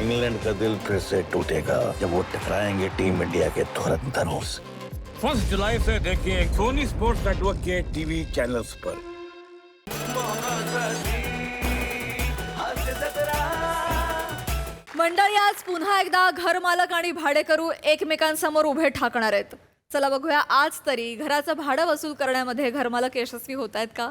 England का दिल फिर से टूटेगा जब वो टकराएंगे टीम इंडिया के धुरंधरों से। 1 जुलाई से देखिए सोनी स्पोर्ट्स नेटवर्क के टीवी चैनल्स पर। मंडळी, आज पुन्हा एकदा घरमालक आणि भाडेकरू एकमेकांसमोर उभे ठाकणार आहेत. चला बघूया आज तरी घराचं भाडं वसूल करण्यामध्ये घरमालक यशस्वी होत आहेत का.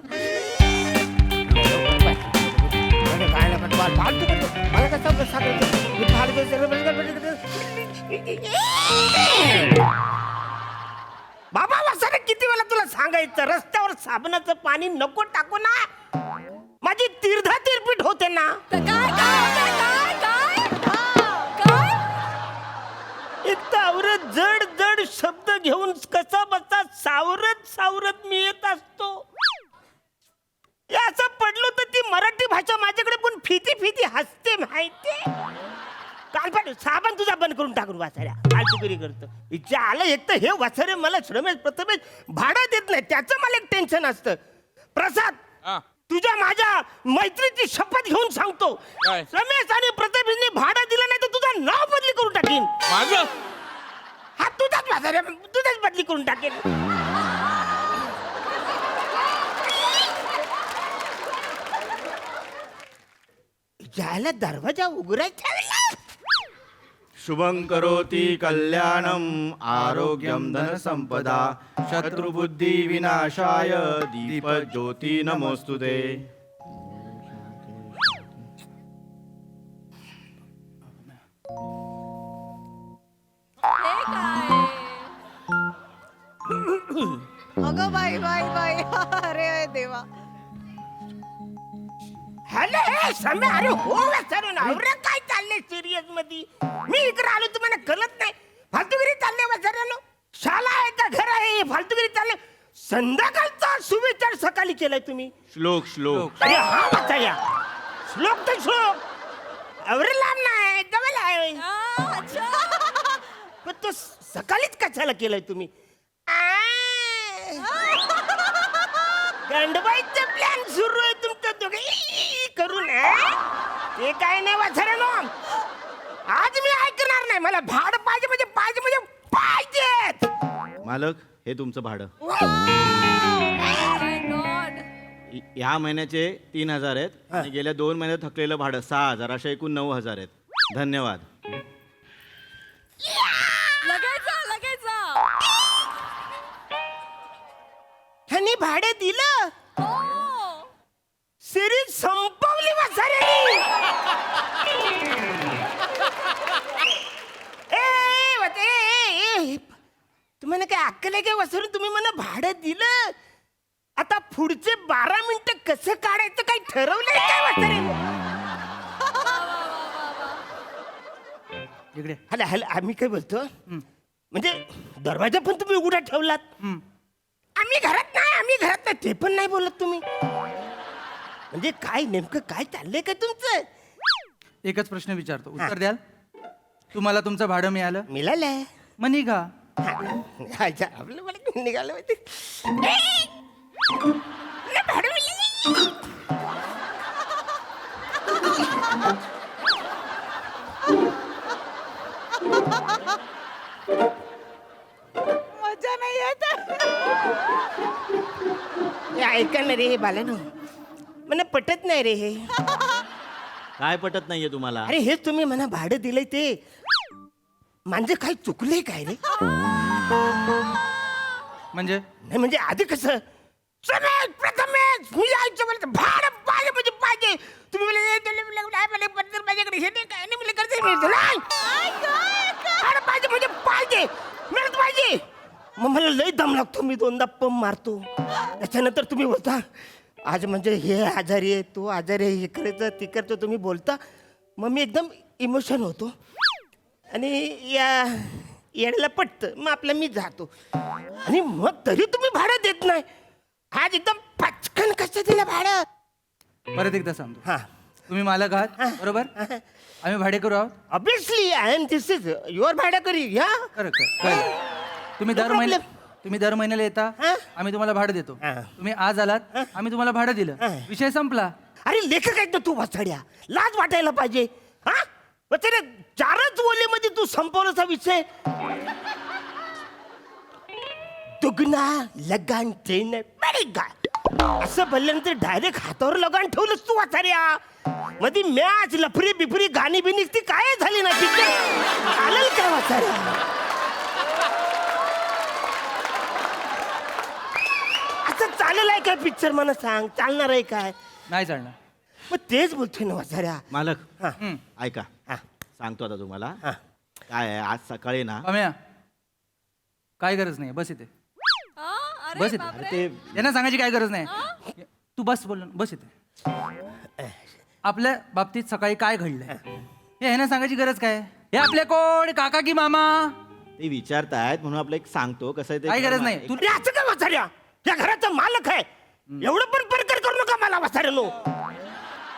बाबा वसाने किती वेळा तुला सांगायचं रस्त्यावर साबणाचं पाणी नको टाकू ना. माझी तीर्धा तीरपीट होते ना. काय काय काय काय काय एक तावरत जड जड शब्द घेऊन कसा बसा सावरत सावरत मी येत असतो. असं पडलो तर ती मराठी भाषा माझ्याकडे पण फिती फिती हसते माहिती. कालपाट साबण तुझा बंद करून टाकून वाचाऱ्या फालतूगिरी करतो. इच्छा आलं एक तर हे वाचारे मला श्रमेश प्रथमेश भाडं देत नाही त्याचं मला एक टेन्शन असतं. प्रसाद तुझ्या माझ्या मैत्रीची शपथ घेऊन सांगतो रमेश आणि प्रतापने भाडं दिलं नाही तर तुझं नाव बदली करून टाकीन. माझं हा तुझाच वाचारे तुझाच बदली करून टाकेन. जायला दरवाजा उघडायचा शुभं करोति कल्याणं आरोग्यं धनसंपदा शत्रुबुद्धि विनाशाय दीपज्योति नमोस्तुते. हे काय. अगं बाई बाई बाई अरे देवा. हॅलो हे समय अरे हो सर नवरा काय चाललंय सिरियस मध्ये. मी इकडे आलो तुम्हाला कळत नाही. फालतूगिरी चालले वसऱ्यानो. शाळा आहे का घर आहे फालतूगिरी चालले. संध्याकाळचा सुविचार सकाळी केलाय तुम्ही. श्लोक श्लोक अरे हा वाचाया श्लोक तर श्लोक एवढे लांब नाही जवळ आहे. अच्छा. पण तो सकाळीच कशाला केलाय तुम्ही. गंडबाईचं प्लॅन सुरू आहे तुमचं दोघे करून. ते काय नाही वाचऱ्यानो. आज मी ऐकणार नाही. मला भाडं पाहिजे म्हणजे पाहिजे म्हणजे पाहिजे. मालक हे तुमचं भाडं. My God. या महिन्याचे 3,000 आहेत आणि गेल्या 2 महिन्यात थकलेलं भाडं 6,000 अशा एकूण 9,000 आहेत. धन्यवाद. लगेच जा, लगेच जा. ह्यांनी भाडे दिलं. हो. सिरीज संपवली वाचाऱ्यांनी. तुम्हाला काय अक्कल आहे काय वसरून तुम्ही मला भाडं दिलं. आता पुढचे 12 मिनिटं कसं काढायचं काही ठरवलंय काय वाचारे. इकडे हॅलो हॅलो आम्ही काय बोलतो म्हणजे दरवाजा पण तुम्ही उघडा ठेवलात. आम्ही घरात नाही ते पण नाही बोलत तुम्ही. म्हणजे काय नेमकं काय चाललंय का तुमचं. एकच प्रश्न विचारतो, उत्तर द्याल? तुम्हाला तुमचं भाडं मिळालं? मिळालंय मग निघा. आपलं मला निघालं माहिती. भाडं मिळालं. मजा नाही येत. ऐका ना रे हे बालानो मला पटत नाही रे हे. काय पटत नाहीये तुम्हाला? अरे हेच तुम्ही म्हणा भाडं दिलंय ते म्हणजे काय चुकलंय काय रे. म्हणजे नाही म्हणजे आधी कसं समेश प्रथमेश मी यायचं म्हणलं भाडं पाहिजे म्हणजे पाहिजे. तुम्ही माझ्याकडे हे नाही काय नाही मला कर्ज मिळतं नाही. भाडं पाहिजे म्हणजे पाहिजे मिळत पाहिजे. मग मला लय दम लागतो. मी 2दा पंप मारतो. त्याच्यानंतर तुम्ही बोलता आज म्हणजे हे आजारी आहे तो आजारी आहे इकडचं तिकडचं तुम्ही बोलता. मग मी एकदम इमोशन होतो आणि या येण्याला पटतं. मग आपलं मी जातो आणि मग तरी तुम्ही भाडं देत नाही. आज एकदम पटकन कसं दिलं भाडं. परत एकदा सांगतो, हा तुम्ही मालक आहात बरोबर, आम्ही भाडेकरू आहोत. Obviously I am this is your भाडेकरी. या करेक्ट. तुम्ही दर No महिन्या problem. तुम्ही दर महिन्याला येता, हा? आम्ही तुम्हाला भाडं देतो. हा. तुम्ही आज आलात, आम्ही तुम्हाला भाडं दिलं, हा. विषय संपला. अरे लेखक आहेत ना तू वाचड्या लाज वाटायला पाहिजे. हा मग ते 4च ओलीमध्ये तू संपवलाचा विषय. दुगना लगान ट्रेन का असं बोलल्यानंतर डायरेक्ट हातावर लगान ठेवलंस तू वाचाऱ्या. मध्ये मॅच लफरी बिफरी गाणी बिनी ती काय झाली ना पिक्चर चालेल काय वाचाऱ्या. असं चालेल आहे काय पिक्चर मला सांग, चालणार आहे काय? नाही चालणार. मग तेच बोलतोय ना वाचाऱ्या. मालक हा. ऐका हा. सांगतो आता तुम्हाला हा. काय आहे आज सकाळी ना अम्या काय गरज नाही, बस इथे. आ, अरे बस इथे. बापरे. ते यांना सांगायची काय गरज नाही. तू बस बोल, बस इथे. आपल्या बाबतीत सकाळी काय घडलंय हे ह्यांना सांगायची गरज काय? हे आपले कोण, काका की मामा? ते विचारतायत म्हणून आपलं एक सांगतो कसं आहे ते. काही गरज नाही. तू अरे असं काय वाचाऱ्या, या घराचा मालक आहे, एवढं पण परकर करू नका मला वाचाऱ्यानो.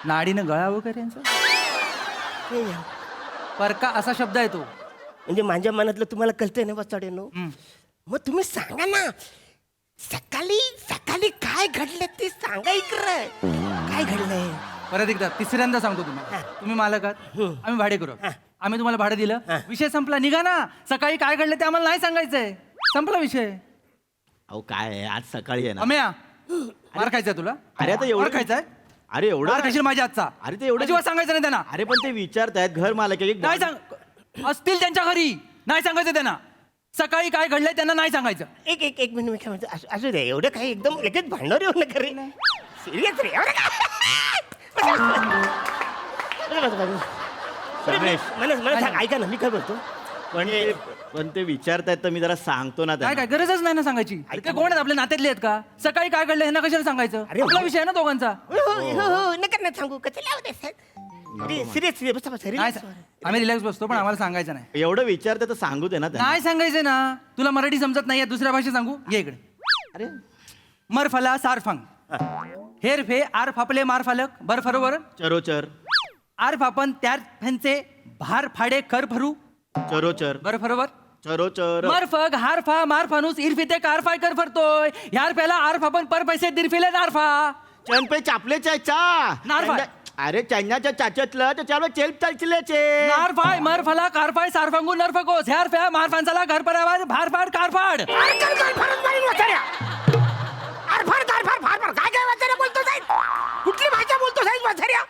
नाडीनं गळा वगैरे यांचा परका असा शब्द आहे तो. म्हणजे माझ्या मनातलं तुम्हाला कळतंय ना वाचाड्यानो. मग तुम्ही सांगा ना, सकाळी सकाळी काय घडलं ते सांगा इकडं. काय घडलंय? परत एकदा तिसऱ्यांदा सांगतो तुम्हाला. तुम्ही मालक आहात, आम्ही भाडेकरू आहोत. आम्ही तुम्हाला भाडं दिलं, विषय संपला, निघा ना. सकाळी काय घडलं ते आम्हाला नाही सांगायचंय, संपला विषय. अहो काय आहे आज सकाळी आहे ना. अम्या मार खायचा तुला? अरे आता एवढं मार खायचाय? अरे एवढं मार खाशील माझ्या हातचा. अरे ते एवढं अजिबात सांगायचं नाही त्यांना. अरे पण ते विचारतायत घर मालक आहे, नाही सांग, असतील त्यांच्या घरी, नाही सांगायचं त्यांना. सकाळी काय घडलंय त्यांना नाही सांगायचं. एक मिनिट मी काय म्हणतो, असू दे, एवढं काही एकदम लगेच भांडणार येऊ नका रे. सिरियस रे एवढं रमेश. मला सांग, ऐका ना मी काय बोलतो. पण ते विचारतायत तर मी जरा सांगतो ना काय त्यांना. काय गरजच नाही ना सांगायची. ते कोण आहेत, आपल्या नात्यातले आहेत का? सकाळी काय घडलं ह्यांना कशाला सांगायचं? अरे आपला हो. विषय आहे ना दोघांचा. हो नका ना सांगू, कसं लावू दे सिरियस बसा बसा नाही relax. आम्ही रिलॅक्स बसतो, पण आम्हाला सांगायचं नाही. एवढं विचारताय तर सांगू दे ना त्यांना. नाही सांगायचं ना. तुला मराठी समजत नाहीये, दुसऱ्या भाषेत सांगू घे इकडे. अरे मरफला सारफंग हेर फे आर फापले मार फालक बर फरोबर चरोचर आर फापन त्यार फॅनचे भार फाडे कर फरू चरोचर बर फरोबर चरोचर मर फग हार फा मार फानूस इरफी ते कार फाय कर फरतोय यार पेला आर फापन पर पैसे दिरफिले नारफा चनपे चापले चाचा नारफा. अरे चन्याच्या चाच्यातलं त्याच्यावर चेल चालचिलेचे नार फाय मर फला कार फाय सारफंगू नरफकोस ह्यार फे मार फानसाला घर पर आवाज भार फाड कार फाड. काय काय वाचाऱ्या बोलतो साहेब? कुठली भाषा बोलतो साहेब वाचाऱ्या?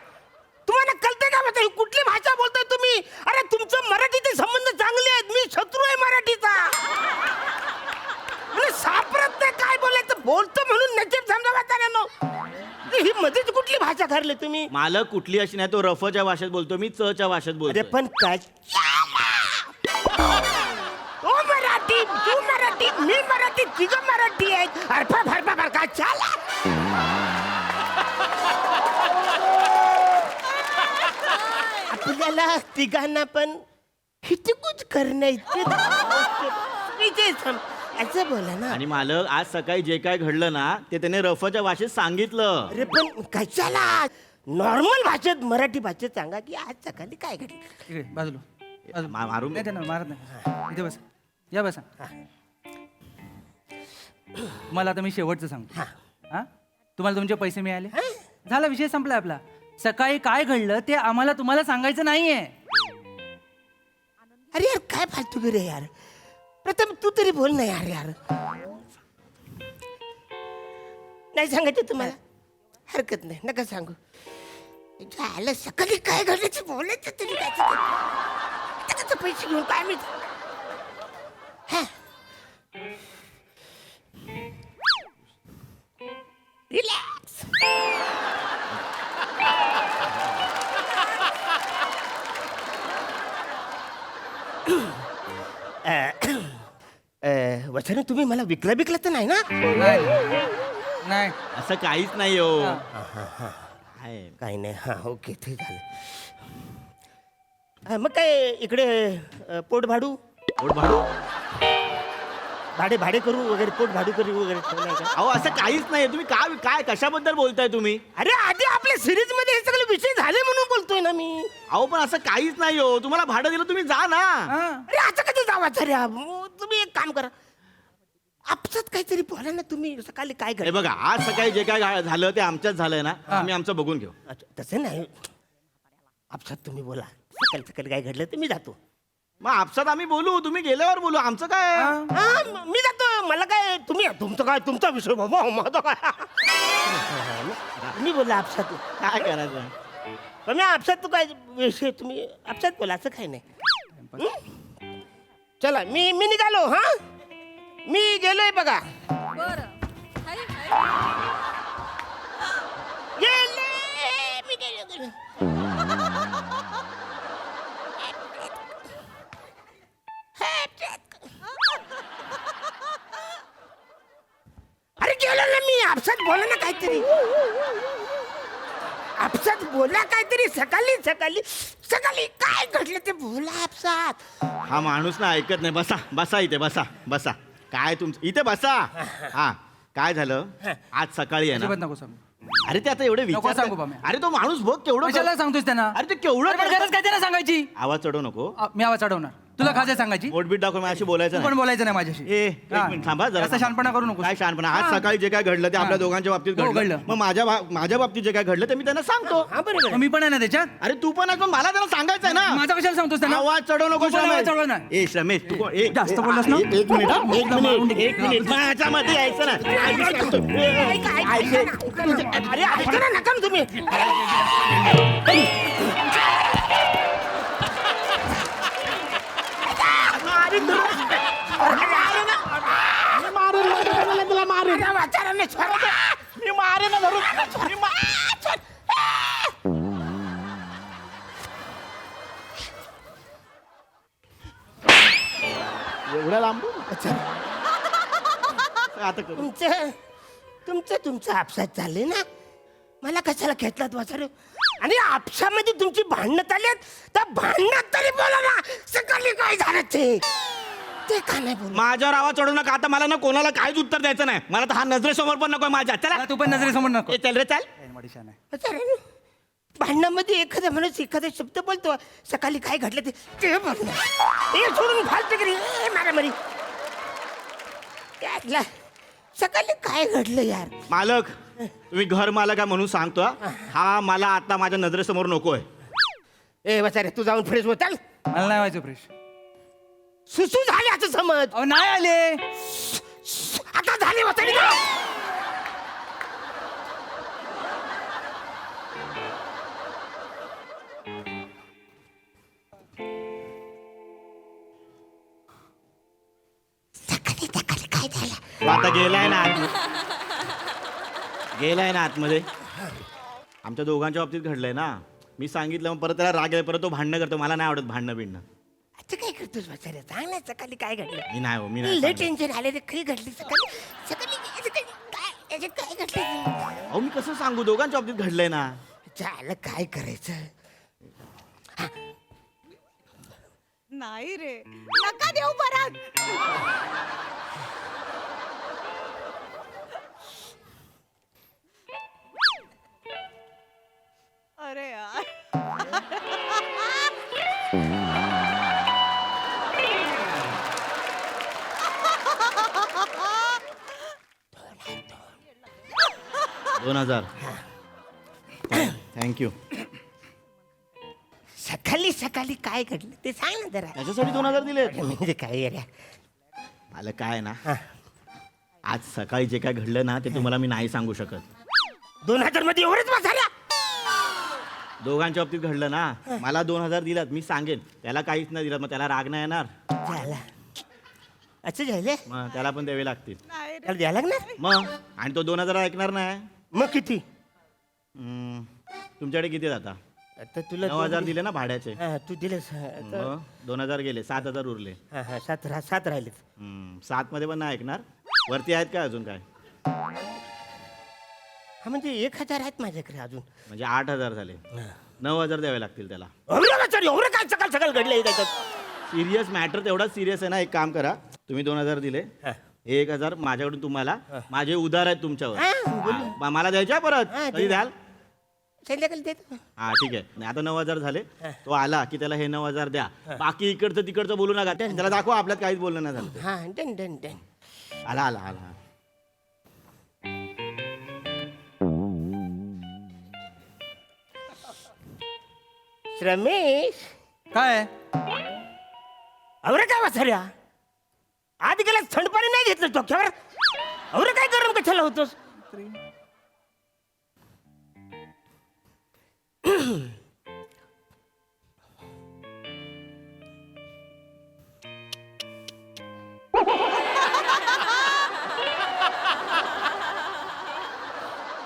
तुम्हाला कळते का वाचारी कुठली भाषा बोलतोय तुम्ही? अरे तुमचं मराठीचे संबंध चांगले आहेत, मी शत्रू आहे मराठीचा. मला सापडत नाही काय बोलायचं, बोलतो म्हणून नजीब समजा वाचाऱ्यानो. ही मध्येच कुठली भाषा घालले तुम्ही? मालक कुठली अशी नाही, तो रफच्या भाषेत बोलतो, मी चच्या भाषेत अरे बोलतो. पण काय तो मराठी तू मराठी मी मराठी तिघं मराठी आहेत. अरे भर काय चाला आपल्याला तिघांना पण हितगुज करण्याचे असं बोला ना. आणि मालक आज सकाळी जे काय घडलं ना ते त्याने रफच्या भाषेत सांगितलं. अरे पण कशाला नॉर्मल भाषेत मराठी भाषेत सांगा की आज सकाळी काय घडलं. इकडे बाजूला मारू नाही त्यांना मारत नाही. इथे बस या बसा. तुम्हाला आता मी शेवटचं सांगतो. हा तुम्हाला तुमचे पैसे मिळाले, झाला विषय संपला आपला. सकाळी काय घडलं ते आम्हाला तुम्हाला सांगायचं नाहीये. अरे यार काय फालतू रे यार. प्रथम तू तरी बोल ना यार. यार नाही सांगायचं तुम्हाला, हरकत नाही, नका सांगू. झालं सकाळी काय घडल्याची बोलायचं तरी काय त्याचे पैसे घेऊन काय मिळत. रिलॅक्स. वचन तुम्ही मला विकला तर नाही ना? नाही असं काहीच नाही हो. आहे. काही नाही. हा ओके ते झालं. मग काय इकडे पोट भाडू पोट भाडू भाडे करू वगैरे पोट भाडू करू वगैरे ठेवलंय का? अहो असं काहीच नाही. तुम्ही काय कशाबद्दल बोलताय तुम्ही? अरे आधी आपल्या सिरीज मध्ये हे सगळे विषय झाले म्हणून बोलतोय ना मी. अहो पण असं काहीच नाही हो. तुम्हाला भाडं दिलं तुम्ही जा ना. अरे असं कधी जावा रे. तुम्ही एक काम करा, आपसात काहीतरी बोला ना तुम्ही. सकाळी काय हे करा. बघा आज सकाळी जे काय झालं ते आमच्याच झालंय ना. आम्ही आमचं बघून घेऊ. तसं नाही, आपसात तुम्ही बोला. सकाळी सकाळी काय घडलं ते मी जातो. मग आपसात आम्ही बोलू, तुम्ही गेल्यावर बोलू, आमचं काय. हा मी जातो. मला काय तुमचं काय तुमचा विषय बाबा माझा काय. मी बोलला आपसात काय करायचं. पण मी आपसात तू काय विषय तुम्ही आपसात बोला असं काही नाही. चला मी निघालो. हा मी गेलोय बघा. बरं गेले मी गेलो. अरे गेलो ना मी. आपसात बोला ना काहीतरी. आपसात बोला काहीतरी. सकाळी सकाळी सकाळी काय घडलं ते बोला आपसात. हा माणूस ना ऐकत नाही. बसा बसा इथे बसा बसा. काय तुमचं इथे बसा. हा काय झालं आज सकाळी आहे ना. अजिबात नको सांगू. अरे ते आता एवढे नको सांगू विचार. बा मी. अरे तो माणूस बघ केवढं कशाला सांगतोस त्यांना. अरे ते केवढं अरे पण गरज काय त्यांना सांगायची. आवाज चढवू नको. मी आवाज चढवणार. तुला खाजे सांगायची. बोटबीट दाखव माझ्याशी बोलायचं तू पण नाही. बोलायचं नाही माझ्याशी. एक हा. मिनिट थांबा जरा. असं शहाणपणा करू नको. काय शहाणपणा. आज सकाळी जे काय घडलं ते आपल्या दोघांच्या बाबतीत हो, घडलं. घडलं. मग माझ्या बाबतीत जे काय घडलं ते मी त्यांना सांगतो. हा बरोबर. मी पण आहे ना त्याच्यात. अरे तू पण आहे पण मला त्यांना सांगायचं आहे ना. माझा कशाला सांगतोस त्यांना. आवाज चढवू नको. तू पण आवाज चढवू ना. ए श्रमेश तू जास्त बोललास ना? एक मिनिट हा, एक मिनिट माझ्यामध्ये यायचं ना. अरे ऐका ना नका ना तुम्ही. तुला मारेन. मी मारेन ना धरून. एवढ्या लांब आता करू. तुमचं आपसात चालले ना. मला कशाला खेचलात वाचार. आणि आपसामध्ये तुमची भांडणं चाललेत तर भांडणात तरी बोला ना. सकाळी काय झालं ते का नाही बोल. माझ्यावर आवाज चढू नका. आता मला ना कोणाला काहीच उत्तर द्यायचं नाही. मला तर हा नजरेसमोर पण नको माझ्या. चला तू पण नजरेसमोर नको. ए, चल रे चल. भांडणामध्ये एखादा माणूस एखादा शब्द बोलतो. सकाळी काय घडलं ते बोलणं. ते सोडून फालतू करी मारामारी. त्यातला सकाळी काय घडलं यार. मालक तुम्ही घर मालक आहे म्हणून सांगतो हा मला आता माझ्या नजरेसमोर नकोय. ए बचारे तू जाऊन फ्रेश होताल. मला नाही व्हायचं फ्रेश. सुसू झाले असं समज. अहो नाही आले. आता झाले बचारे ना. सकाळी काय झालं. तो आता गेलाय ना गेलाय ना आतमध्ये. आमच्या दोघांच्या बाबतीत घडलंय ना. मी सांगितलं मग परत त्याला राग आहे. परत तो भांडणं करतो. मला नाही आवडत भांडणं बिणणं. आता काय करतोस बचारे. सांग ना सकाळी काय घडलं. मी नाही हो मी लय नाही. टेन्शन आले रे. खरी घडली सकाळी काय याच्यात काय घडलं. अहो मी कसं सांगू. दोघांच्या बाबतीत घडलंय ना. झालं काय करायचं. नाही रे नका देऊ परत. अरे यार दोन 2000 थँक्यू. सकाळी काय घडलं ते सांग ना जरा. त्याच्यासाठी 2000 दिले. म्हणजे काय रे. मला काय ना आज सकाळी जे काय घडलं ना ते तुम्हाला मी नाही सांगू शकत. 2000 मध्ये एवढंच बसायला. दोघांच्या बाबतीत घडलं ना. मला 2000 दिलात मी सांगेन. त्याला काहीच नाही दिलं मग त्याला राग नाही येणार. झाला असं झालं. मग त्याला पण द्यावे लागतील. नाही रे त्याला द्यायला लागणार. मग आणि तो 2000 ऐकणार नाही. मग किती. तुमच्याकडे किती आता आता तुला 9000 दिले ना भाड्याचे. हा तू दिलेस. आता मग 2000 गेले 7000 उरले. हा 7 राहिलेत. 7 मध्ये पण नाही ऐकणार. वरती आहेत का अजून काय. हा म्हणजे 1000 आहेत माझ्याकडे अजून. म्हणजे 8000 झाले. 9000 द्यावे लागतील त्याला. एवढं काय सकाळ घडलंय त्याच्यात. सिरियस मॅटर तेवढाच सिरियस आहे ना. एक काम करा तुम्ही 2000 दिले. हा. 1000 माझ्याकडून तुम्हाला. माझे उधार आहेत तुमच्यावर. हा, हा, मला द्यायच्या परत हा, कधी द्याल. संध्याकाळी देतो. हा ठीक आहे. नाही, आता 9000 झाले. तो आला की त्याला हे 9000 द्या. बाकी इकडचं तिकडचं बोलू नका. त्याला दाखवा आपल्यात काहीच बोलणं नाही झालं ते. हा डन डन डन. आला आला आला. रमेश काय अवरे काय वाचाऱ्या आधी गेला थंड पाणी नाही घेतलं डोक्यावर अवरे काय गरम कशाला होतोस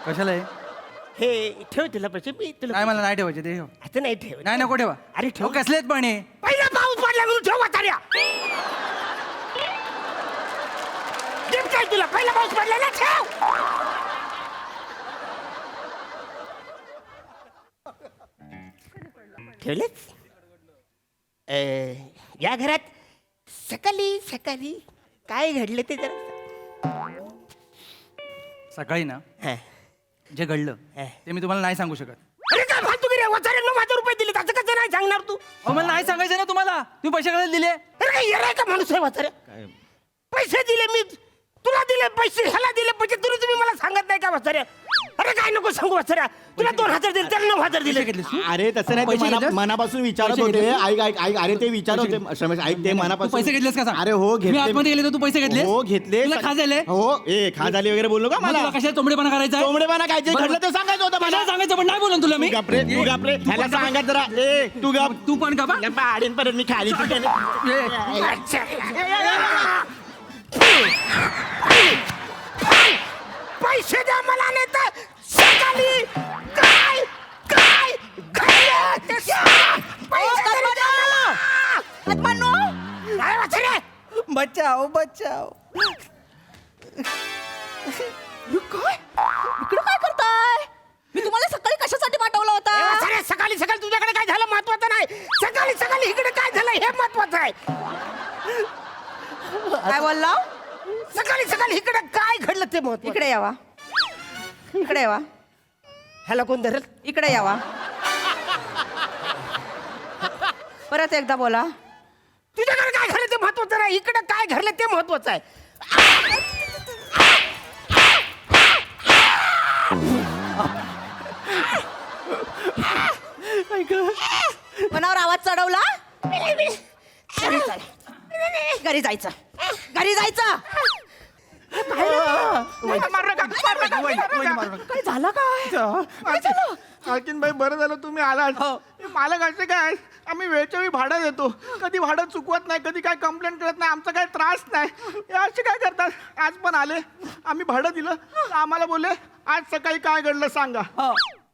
कशाला आहे हे ठेव तुला पैसे मी तुला काय मला नाही ठेवायचे ते ठेव. आता नाही ठेव नाही नको ठेवा अरे ठेव ठेव कसलेत पण हे पहिला पाऊस पडला म्हणून ठेव वाचाऱ्या काय तुला पहिला पाऊस पडला ना ठेव ठेवलेच या घरात सकाळी सकाळी काय घडलं ते जरा सकाळी ना हा. जे घडलं हा. ते मी तुम्हाला नाही सांगू शकत अरे काय फालतू गिऱ्या वाचाऱ्यांना ₹1,000 दिले त्याचं कसं नाही सांगणार तू अहो मला नाही सांगायचं ना तुम्हाला तुम्ही पैसे कळले दिले अरे काय येणार का माणूस आहे वाचाऱ्या काय पैसे दिले मी तुला दिले पैसे ह्याला दिले पैसे तरी तुम्ही मला सांगत नाही का वाचाऱ्या अरे काय नको सांगू वाचाऱ्या तुला 2,000 दिले त्याला 9,000 दिले अरे तसं नाही ते पैसे घेतलेस? मनापासून विचारत पैसे होते घेतलेस? ऐक ऐक ऐक अरे ते विचारत होते रमेश ऐक ते तू मनापासून पैसे घेतलेस का सांग? अरे हो मी घेतले आतमध्ये गेले तर तू पैसे घेतलेस? हो घेतले तुला खाज आले? हो ए खाजाली वगैरे बोललो का मग मला तुला कशाला तोंबडेपणा करायचा आहे? कोंबडेपणा काय जे बरं. घडलं ते सांगायचं होतं मला कशाला सांगायचं पण नाही बोलून तुला मी तू गापरे तू गापरे तू ह्याला पण गप. सांगा जरा ए तू गाप तू पण का बा? आडीन परत मी खाली पैसे द्या मला नाही तर सकाळी काय काय घडलं ते सांग. पैसे द्या मला. काय वाचाऱ्या बचाओ बचाओ काय इकडे काय करताय मी तुम्हाला सकाळी कशासाठी पाठवला होता ए वाचाऱ्या, सकाळी सकाळी तुझ्याकडे काय झालं महत्वाचं नाही सकाळी सकाळी इकडे काय झालं हे महत्वाचं आहे काय बोलला सकाळी सकाळी इकडे काय घडलं ते महत्वाचं इकडे यावा इकडे यावा ह्याला कोण धरेल इकडे यावा परत एकदा बोला तुझ्याकडे काय घडलं ते महत्वाचं नाही इकडे काय घडलं ते महत्वाचं आहे मनावर आवाज चढवला घरी जायचं घरी जायचं काय झालं काय आणखीन भाई बरं झालं तुम्ही आलात मालक असे काय आम्ही वेळच्या वेळी भाडं देतो कधी भाडं चुकवत नाही कधी काय कंप्लेंट करत नाही आमचा काय त्रास नाही हे असे काय करतात आज पण आले आम्ही भाडं दिलं तर आम्हाला बोलले आज सकाळी काय घडलं सांगा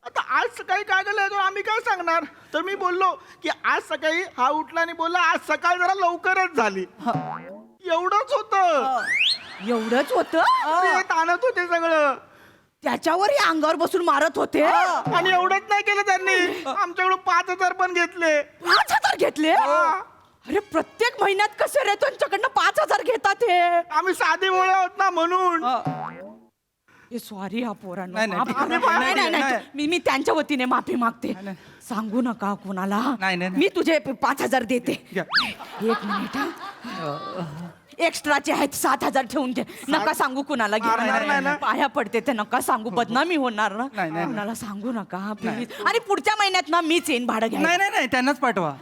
आता आज सकाळी काय घडलं तर आम्ही काय सांगणार तर मी बोललो की आज सकाळी हा उठला आणि बोलला आज सकाळ जरा लवकरच झाली एवढंच होतं एवढंच होत ते ताणत होते सगळं त्याच्यावरही अंगावर बसून मारत होते आणि एवढंच नाही केलं त्यांनी आमच्याकडून 5,000 पण घेतले 5,000 घेतले अरे प्रत्येक महिन्यात कसे रे त्यांच्याकडनं 5,000 घेतात हे आम्ही साधे भोळे आहोत ना म्हणून सॉरी हा पोरांनो नाही, नाही, माफ- नाही, नाही, नाही, नाही, नाही, नाही. मी त्यांच्या वतीने माफी मागते नाही. सांगू नका कुणाला नाही, नाही. मी तुझे 5,000 देते घ्या. 1 मिनिट एक्स्ट्राचे आहेत 7,000 ठेवून घे नका सांगू कुणाला घे. मारणार नाही ना? पाया पडते ते नका सांगू बदनामी होणार ना नाही, नाही. कुणाला सांगू नका प्लीज आणि पुढच्या महिन्यात ना मीच येईन भाडं घ्यायला नाही नाही नाही त्यांनाच पाठवा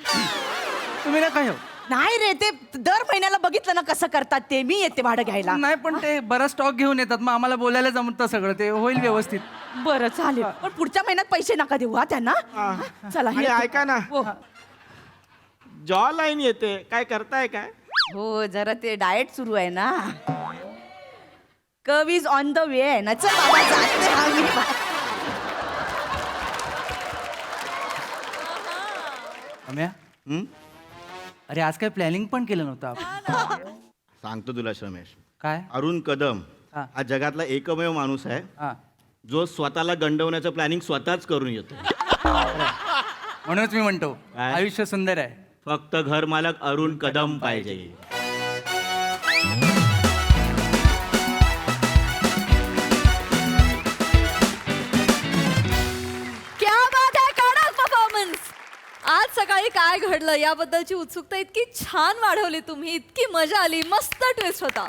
तुम्ही नका येऊ नाही रे ते दर महिन्याला बघितलं ना कसं करतात ते मी येते भाडं घ्यायला नाही पण ते बरं स्टॉक घेऊन येतात मग आम्हाला बोलायला जमतं सगळं ते होईल व्यवस्थित बरं चालेल पण पुढच्या महिन्यात पैसे नका देऊ हा त्यांना चला आणि येते. ऐका ना हो. जॉ लाईन येते काय करताय काय हो जरा ते डाएट सुरू आहे ना कव इज ऑन द वे आहे ना चल बाबा जाते आम्ही. रम्या अरे आज काय प्लॅनिंग पण केलं नव्हतं आपण सांगतो तुला श्रमेश काय अरुण कदम हा. हा जगातला एकमेव माणूस आहे हा जो स्वतःला गंडवण्याचं प्लॅनिंग स्वतःच करून येतो म्हणूनच मी म्हणतो काय? आयुष्य सुंदर आहे फक्त घर मालक अरुण कदम पाहिजे क्या बात है कडक परफॉर्मन्स आज सकाळी काय घडलं याबद्दलची उत्सुकता इतकी छान वाढवली तुम्ही इतकी मजा आली मस्त ट्विस्ट होता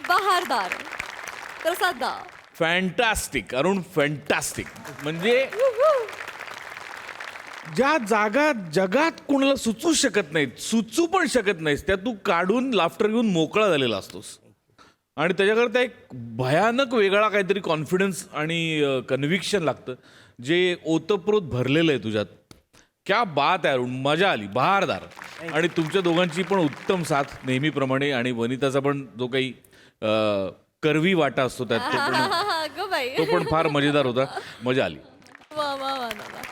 बहारदार तर सध्या फॅन्टास्टिक अरुण फॅन्टास्टिक म्हणजे ज्या जागा जगात कोणाला सुचू शकत नाहीत, सुचू पण शकत नाहीस, त्या तू काढून लाफ्टर घेऊन मोकळा झालेला असतोस. आणि त्याच्याकरता एक भयानक वेगळा काहीतरी कॉन्फिडन्स आणि कन्व्हिक्शन लागतं, जे ओतप्रोत भरलेलं आहे तुझ्यात. क्या बात आहे अरुण, मजा आली, बहारदार. आणि तुमच्या दोघांची पण उत्तम साथ नेहमीप्रमाणे, आणि वनिताचा पण जो काही करवी वाटा असतो त्यात गो बाई तो पण फार मजेदार होता. मजा आली. वा वा वा वा.